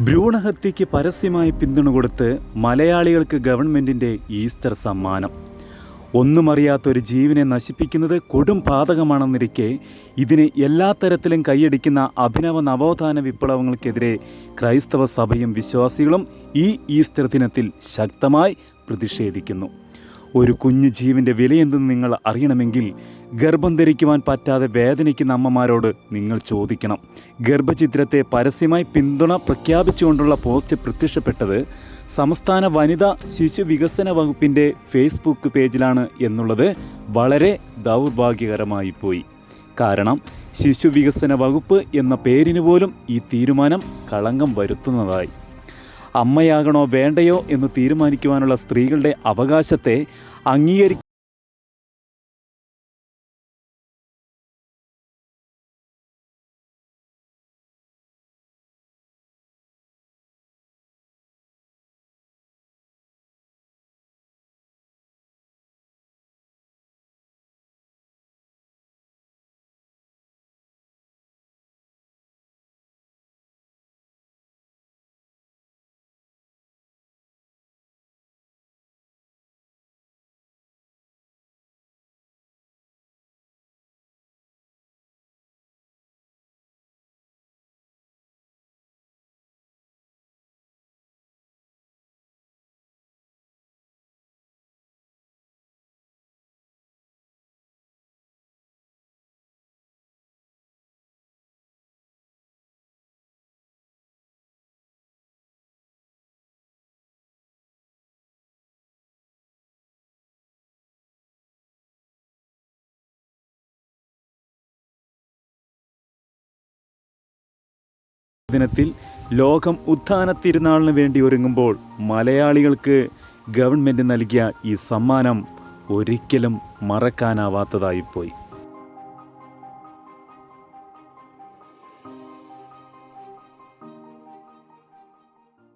ഭ്രൂണഹത്യയ്ക്ക് പരസ്യമായി പിന്തുണ കൊടുത്ത് മലയാളികൾക്ക് ഗവൺമെൻറ്റിൻ്റെ ഈസ്റ്റർ സമ്മാനം. ഒന്നുമറിയാത്തൊരു ജീവനെ നശിപ്പിക്കുന്നത് കൊടും പാതകമാണെന്നിരിക്കെ ഇതിനെ എല്ലാ തരത്തിലും കൈയടിക്കുന്ന അഭിനവ നവോത്ഥാന വിപ്ലവങ്ങൾക്കെതിരെ ക്രൈസ്തവ സഭയും വിശ്വാസികളും ഈ ഈസ്റ്റർ ദിനത്തിൽ ശക്തമായി പ്രതിഷേധിക്കുന്നു. ഒരു കുഞ്ഞു ജീവൻ്റെ വിലയെന്തെന്ന് നിങ്ങൾ അറിയണമെങ്കിൽ ഗർഭം ധരിക്കുവാൻ പറ്റാതെ വേദനിക്കുന്ന അമ്മമാരോട് നിങ്ങൾ ചോദിക്കണം. ഗർഭചിത്രത്തെ പരസ്യമായി പിന്തുണ പ്രഖ്യാപിച്ചുകൊണ്ടുള്ള പോസ്റ്റ് പ്രത്യക്ഷപ്പെട്ടത് സംസ്ഥാന വനിതാ ശിശു വികസന വകുപ്പിൻ്റെ ഫേസ്ബുക്ക് പേജിലാണ് എന്നുള്ളത് വളരെ ദൗർഭാഗ്യകരമായി പോയി. കാരണം ശിശു വികസന വകുപ്പ് എന്ന പേരിന് പോലും ഈ തീരുമാനം കളങ്കം വരുത്തുന്നതായി. അമ്മയാകണോ വേണ്ടയോ എന്ന് തീരുമാനിക്കുവാനുള്ള സ്ത്രീകളുടെ അവകാശത്തെ അംഗീകരിക്കും ദിനത്തിൽ ലോകം ഉത്ഥാന തിരുനാളിന് വേണ്ടി ഒരുങ്ങുമ്പോൾ മലയാളികൾക്ക് ഗവൺമെൻറ് നൽകിയ ഈ സമ്മാനം ഒരിക്കലും മറക്കാനാവാത്തതായിപ്പോയി.